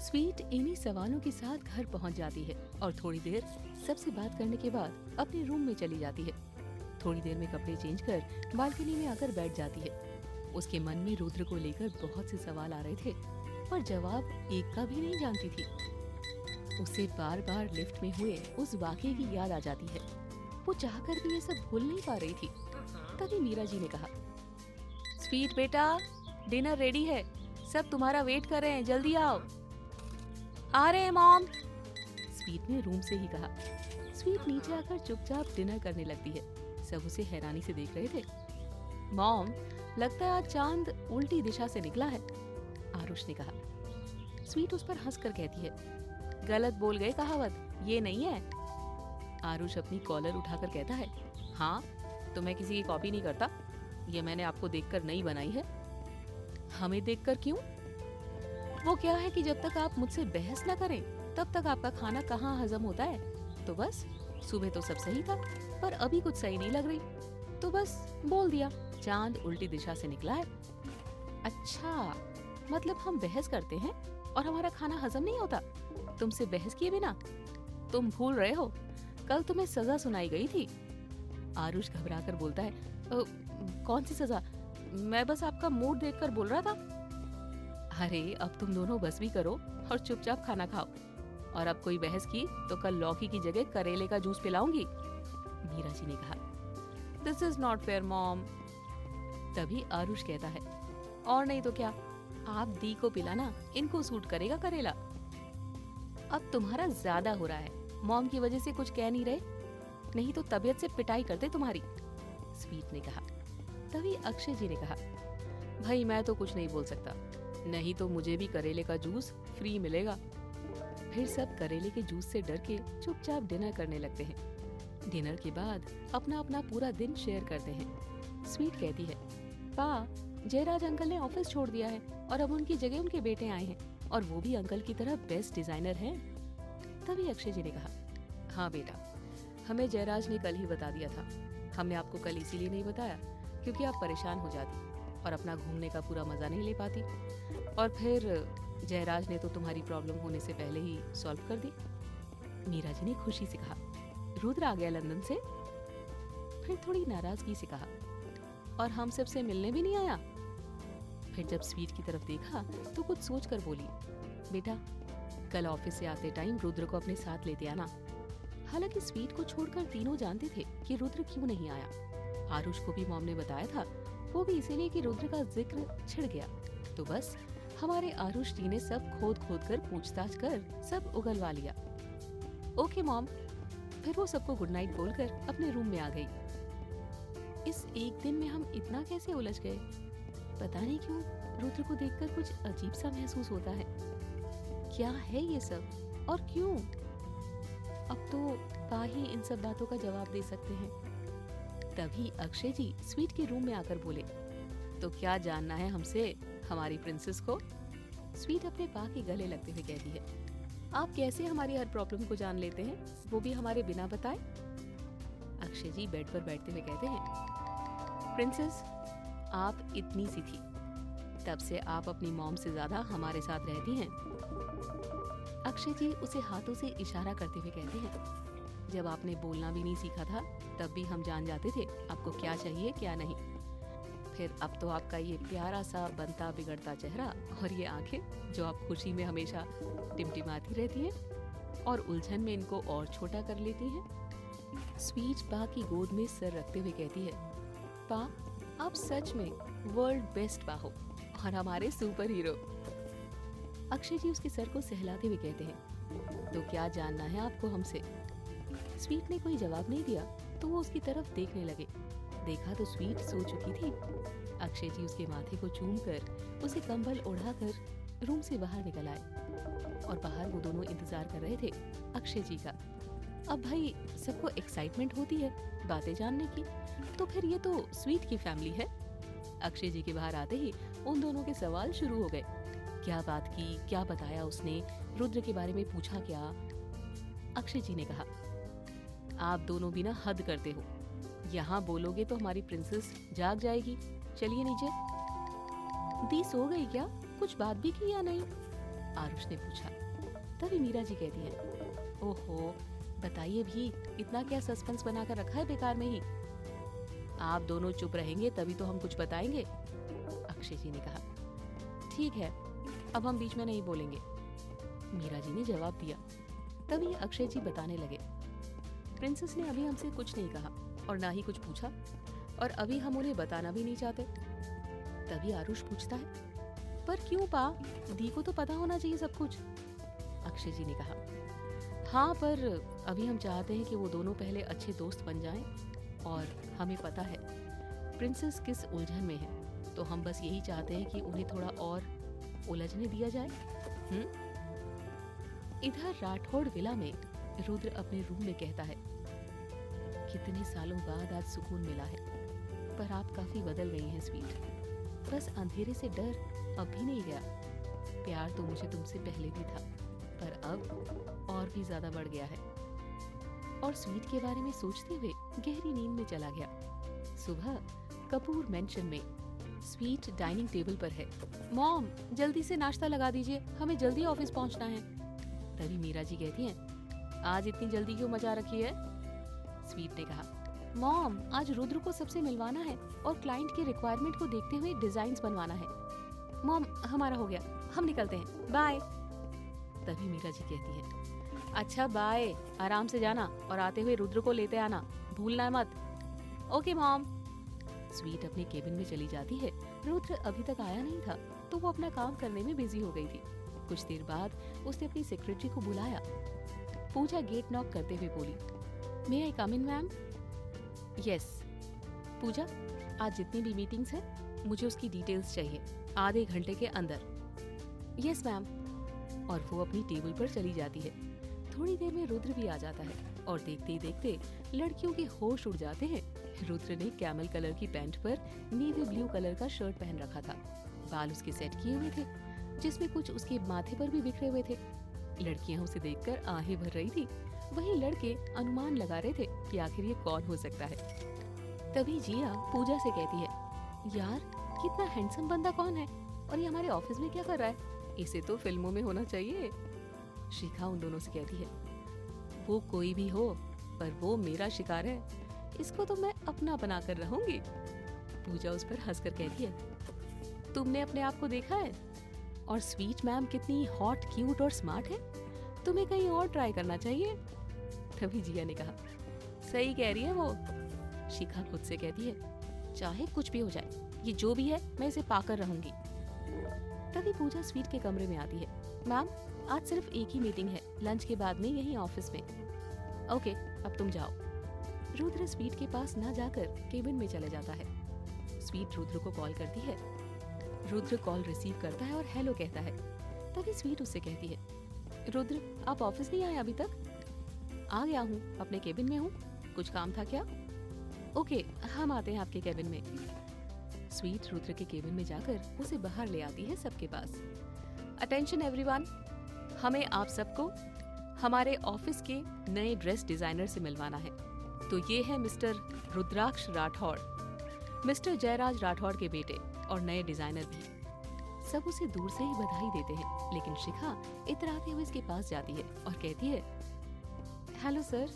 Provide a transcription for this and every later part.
Sweet इन्हीं सवालों के साथ घर पहुंच जाती है और थोड़ी देर सबसे बात करने के बाद अपने रूम में चली जाती है। थोड़ी देर में कपड़े चेंज कर बालकनी में आकर बैठ जाती है। उसके मन में रुद्र को लेकर बहुत से सवाल आ रहे थे, पर जवाब एक का भी नहीं जानती थी। उसे बार बार लिफ्ट में हुए उस वाकये की याद आ जाती है। वो चाहकर भी ये सब भूल नहीं पा रही थी। तभी मीरा जी ने कहा, स्वीट बेटा, डिनर रेडी है, सब तुम्हारा वेट कर रहे हैं, जल्दी आओ। आ रहे हैं मॉम, स्वीट ने रूम से ही कहा। स्वीट नीचे आकर चुपचाप डिनर करने लगती है। सब उसे हैरानी से देख रहे थे। मॉम, लगता है आज चांद उल्टी दिशा से निकला है, आरुष ने कहा। स्वीट उस पर हंसकर कहती है, गलत बोल गए कहावत, ये नहीं है। आरुष अपनी कॉलर उठाकर कहता है, हाँ तो मैं किसी की कॉपी नहीं करता, ये मैंने आपको देखकर नहीं बनाई है। हमें देखकर क्यों? वो क्या है कि जब तक आप मुझसे बहस न करें तब तक आपका खाना कहाँ हजम होता है। तो बस सुबह तो सब सही था, पर अभी कुछ सही नहीं लग रही, तो बस बोल दिया चांद उल्टी दिशा से निकला है। अच्छा, मतलब हम बहस करते हैं और हमारा खाना हजम नहीं होता तुमसे बहस किए बिना? तुम भूल रहे हो, कल तुम्हें सजा सुनाई गई थी। आरुष घबराकर बोलता है, कौन सी सजा? मैं बस आपका मूड देखकर बोल रहा था। अरे अब तुम दोनों बस भी करो और चुपचाप खाना खाओ, और अब कोई बहस की तो कल लौकी की जगह करेले का जूस पिलाऊंगी, मीरा जी ने कहा। This is not fair mom. तभी आरुष कहता है, और नहीं तो क्या, आप दी को पिलाना, इनको सूट करेगा करेला। अब तुम्हारा ज्यादा हो रहा है, मॉम की वजह से कुछ कह नहीं रहे, नहीं तो तबीयत से पिटाई करते तुम्हारी, स्वीट ने कहा। तभी अक्षय जी ने कहा, भाई मैं तो कुछ नहीं बोल सकता, नहीं तो मुझे भी करेले का जूस फ्री मिलेगा। फिर सब करेले के जूस से डर के चुपचाप डिनर करने लगते हैं। डिनर के बाद अपना अपना पूरा दिन शेयर करते हैं। स्वीट कहती है, पा, जयराज अंकल ने ऑफिस छोड़ दिया है और अब उनकी जगह उनके बेटे आए हैं, और वो भी अंकल की तरह बेस्ट डिजाइनर हैं। तभी अक्षय जी ने कहा, हाँ बेटा, हमें जयराज ने कल ही बता दिया था। हमने आपको कल इसीलिए नहीं बताया क्योंकि आप परेशान हो जाती और अपना घूमने का पूरा मजा नहीं ले पाती, और फिर जयराज ने तो तुम्हारी प्रॉब्लम होने से पहले ही सॉल्व कर दी। मीरा जी ने खुशी से कहा, रुद्र आ गया लंदन से? फिर थोड़ी नाराजगी से कहा, और हम सबसे मिलने भी नहीं आया? फिर जब स्वीट की तरफ देखा तो कुछ सोचकर बोली, बेटा कल ऑफिस से आते टाइम रुद्र को अपने साथ लेते आना। हालांकि स्वीट को छोड़कर तीनों जानते थे कि रुद्र क्यों नहीं आया। आरुष को भी मॉम ने बताया था, वो भी इसीलिए कि रुद्र का जिक्र छिड़ गया। तो बस हमारे आरुष जी ने सब खोद खोद कर पूछताछ कर सब उगलवा लिया। Okay mom. फिर वो सबको गुड नाइट बोलकर अपने रूम में आ गई। इस एक दिन में हम इतना कैसे उलझ गए, पता नहीं क्यों रुद्र को देखकर कुछ अजीब सा महसूस होता है। क्या है ये सब और क्यों? अब तो पा ही इन सब बातों का जवाब दे सकते हैं। तभी अक्षय जी स्वीट के रूम में आकर बोले, तो क्या जानना है हमसे हमारी प्रिंसेस को? स्वीट अपने पा के गले लगते हुए कहती है, आप कैसे हमारी हर प्रॉब्लम को जान लेते हैं, वो भी हमारे बिना बताए? अक्षय जी बेड पर बैठते हुए कहते हैं, प्रिंसेस आप इतनी सी थी तब से आप अपनी मॉम से ज्यादा हमारे साथ रहती हैं। अक्षय जी उसे हाथों से इशारा करते हुए कहते हैं, जब आपने बोलना भी नहीं सीखा था तब भी हम जान जाते थे आपको क्या चाहिए क्या नहीं। फिर अब तो आपका ये प्यारा सा बनता बिगड़ता चेहरा और ये आंखें जो आप खुशी में हमेशा टिमटिमाती रहती हैं और उलझन में इनको और छोटा कर लेती हैं। स्वीट पा की गोद में सर रखते हुए कहती है, पा आप सच में वर्ल्ड बेस्ट पा हो और हमारे सुपर हीरो। अक्षय जी उसके सर को सहलाते हुए कहते हैं, तो क्या जानना है आपको हमसे? स्वीट ने कोई जवाब नहीं दिया तो वो उसकी तरफ देखने लगे। देखा तो स्वीट सो चुकी थी। अक्षय जी उसके माथे को चूमकर उसे कंबल ओढ़ाकर रूम से बाहर निकल आए और बाहर वो दोनों इंतजार कर रहे थे अक्षय जी का। अब भाई सबको एक्साइटमेंट होती है बातें जानने की, तो फिर ये तो स्वीट की फैमिली है। अक्षय जी के बाहर आते ही उन दोनों के सवाल शुरू हो गए। क्या बात की, क्या बताया उसने, रुद्र के बारे में पूछा क्या? अक्षय जी ने कहा, आप दोनों भी ना हद करते हो, यहाँ बोलोगे तो हमारी प्रिंसेस जाग जाएगी। चलिए नीचे। दी सो गई क्या? कुछ बात भी की या नहीं? आरुष ने पूछा। तभी मीरा जी कहती है, ओहो बताइए भी, इतना क्या सस्पेंस बनाकर रखा है बेकार में ही। आप दोनों चुप रहेंगे तभी तो हम कुछ बताएंगे, अक्षय जी ने कहा। ठीक है, अब हम बीच में नहीं बोलेंगे, मीरा जी ने जवाब दिया। तभी अक्षय जी बताने लगे, प्रिंसेस ने अभी हमसे कुछ नहीं कहा और ना ही कुछ पूछा, और अभी हम उन्हें बताना भी नहीं चाहते। तभी आरुष पूछता है, पर क्यों पा, दी को तो पता होना चाहिए सब कुछ। अक्षय जी ने कहा, हाँ पर अभी हम चाहते हैं कि वो दोनों पहले अच्छे दोस्त बन जाएं, और हमें पता है प्रिंसेस किस उलझन में है, तो हम बस यही चाहते हैं कि उन्हें थोड़ा और उलझने दिया जाए। इधर राठौड़ विला में रुद्र अपने रूम में कहता है, कितने सालों बाद आज सुकून मिला है, पर आप काफी बदल गई हैं स्वीट। बस अंधेरे से डर अब भी नहीं गया। प्यार तो मुझे तुमसे पहले भी था, पर अब और भी ज्यादा बढ़ गया है। और स्वीट के बारे में सोचते हुए गहरी नींद में चला गया। सुबह कपूर मेंशन में स्वीट डाइनिंग टेबल पर है। मॉम जल्दी से नाश्ता लगा दीजिए, हमें जल्दी ऑफिस पहुंचना है। तभी मीरा जी कहती हैं, आज इतनी जल्दी क्यों मचा रखी है? स्वीट ने कहा, मॉम आज रुद्र को सबसे मिलवाना है और क्लाइंट की रिक्वायरमेंट को देखते हुए डिजाइन्स बनवाना है। मॉम हमारा हो गया, हम निकलते हैं, बाय। तभी मीरा जी कहती है, अच्छा बाय, आराम से जाना और आते हुए रुद्र को लेते आना, भूलना मत। Okay mom. स्वीट अपने केबिन में चली जाती है। रुद्र अभी तक आया नहीं था तो वो अपना काम करने में बिजी हो गई थी। कुछ देर बाद उसने अपनी सेक्रेटरी को बुलाया। पूजा गेट नॉक करते हुए बोली, मे आई कम इन मैम? यस। पूजा आज जितनी भी मीटिंग्स हैं मुझे उसकी डिटेल्स चाहिए आधे घंटे के अंदर। Yes ma'am. और वो अपनी टेबल पर चली जाती है। थोड़ी देर में रुद्र भी आ जाता है और देखते ही देखते लड़कियों के होश उड़ जाते हैं। रुद्र ने कैमल कलर की पैंट पर नेवी ब्लू कलर का शर्ट पहन रखा था। बाल उसके सेट किए हुए थे, जिसमें कुछ उसके माथे पर भी बिखरे हुए थे। लड़कियां उसे देखकर आहें भर रही थी। वहीं लड़के अनुमान लगा रहे थे कि आखिर ये कौन हो सकता है। तभी जिया पूजा से कहती है, यार कितना हैंडसम बंदा कौन है और ये हमारे ऑफिस में क्या कर रहा है? इसे तो फिल्मों में होना चाहिए। शिखा उन दोनों से कहती है, वो कोई भी हो पर वो मेरा शिकार है, इसको तो मैं अपना बना कर रहूंगी। पूजा उस पर हंसकर कहती है, तुमने अपने आप को देखा है? और स्वीट मैम कितनी हॉट, क्यूट और स्मार्ट है, तुम्हें कहीं और ट्राई करना चाहिए। तभी जिया ने कहा, सही कह रही है वो। शिखा खुद से कहती है, चाहे कुछ भी हो जाए, ये जो भी है मैं इसे पाकर रहूंगी। तभी पूजा स्वीट के कमरे में आती है। मैम आज सिर्फ एक ही मीटिंग है, लंच के बाद में यहीं ऑफिस में। ओके अब तुम जाओ। रुद्र स्वीट के पास ना जाकर केबिन में चले जाता है। स्वीट रुद्र को कॉल करती है। रुद्र कॉल रिसीव करता है और हेलो कहता है। तभी स्वीट उससे कहती है, रुद्र आप ऑफिस नहीं आए अभी तक? आ गया हूँ, अपने केबिन में हूँ, कुछ काम था क्या? ओके हम आते हैं आपके केबिन में। स्वीट रुद्र के केबिन में जाकर उसे बाहर ले आती है सबके पास। अटेंशन एवरीवन, हमें आप सबको हमारे ऑफिस के नए ड्रेस डिजाइनर से मिलवाना है। तो ये है मिस्टर रुद्राक्ष राठौड़, मिस्टर जयराज राठौड़ के बेटे और नए डिजाइनर भी। सब उसे दूर से ही बधाई देते हैं, लेकिन शिखा इतराते हुए इसके पास जाती है और कहती है, हेलो सर,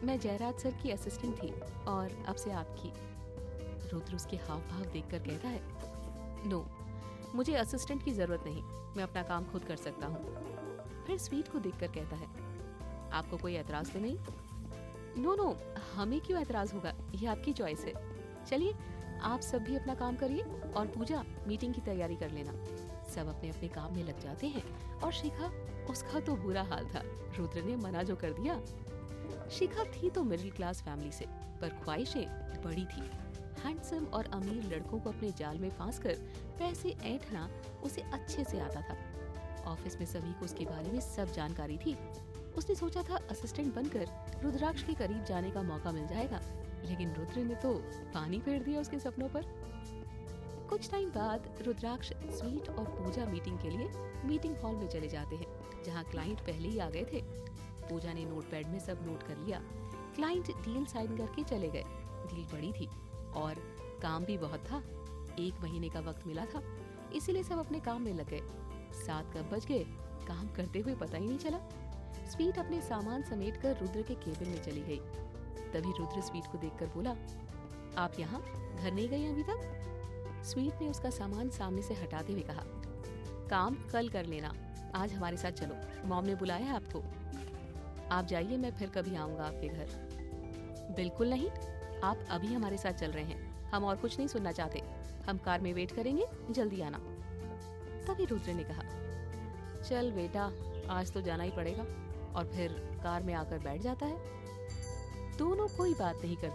मैं जयराज सर की असिस्टेंट थी और अब से आपकी। रुद्र उसके हाव भाव देखकर कहता है, नो मुझे असिस्टेंट की जरूरत नहीं, मैं अपना काम खुद कर सकता हूँ। फिर स्वीट को देखकर कहता है, आपको कोई एतराज तो नहीं? नो नो, हमें क्यों एतराज होगा, ये आपकी चॉइस है। चलिए आप सब भी अपना काम करिए और पूजा मीटिंग की तैयारी कर लेना। सब अपने अपने काम में लग जाते हैं और शिखा, उसका तो बुरा हाल था, रुद्र ने मना जो कर दिया। शिखा थी तो मिडिल क्लास फैमिली से, पर ख्वाहिशें बड़ी थी। हैंडसम और अमीर लड़कों को अपने जाल में फांसकर पैसे ऐंठना उसे अच्छे से आता था। ऑफिस में सभी को उसके बारे में सब जानकारी थी। उसने सोचा था असिस्टेंट बनकर रुद्राक्ष के करीब जाने का मौका मिल जाएगा, लेकिन रुद्र ने तो पानी फेर दिया उसके सपनों पर। कुछ टाइम बाद रुद्राक्ष, स्वीट और पूजा मीटिंग के लिए मीटिंग हॉल में चले जाते हैं, जहां क्लाइंट पहले ही आ गए थे। पूजा ने नोटपैड में सब नोट कर लिया। क्लाइंट डील साइन करके चले गए। डील बड़ी थी और काम भी बहुत था। 1 महीने का वक्त मिला था, इसीलिए सब अपने काम में लग गए। 7 कब बज गए काम करते हुए पता ही नहीं चला। स्वीट अपने सामान समेटकर रुद्र के केबिन में चली गई। तभी रुद्र स्वीट को देखकर बोला, आप यहाँ घर नहीं गई अभी तक? स्वीट ने उसका सामान सामने से हटाते हुए कहा, काम कल कर लेना, आज हमारे साथ चलो, मॉम ने बुलाया है आपको। आप जाइए, मैं फिर कभी आऊंगा आपके घर। बिल्कुल नहीं, आप अभी हमारे साथ चल रहे हैं, हम और कुछ नहीं सुनना चाहते, हम कार में वेट करेंगे, जल्दी आना। तभी रुद्र ने कहा, चल बेटा, आज तो जाना ही पड़ेगा, और फिर कार में आकर बैठ जाता है। दोनों कोई बात नहीं करते।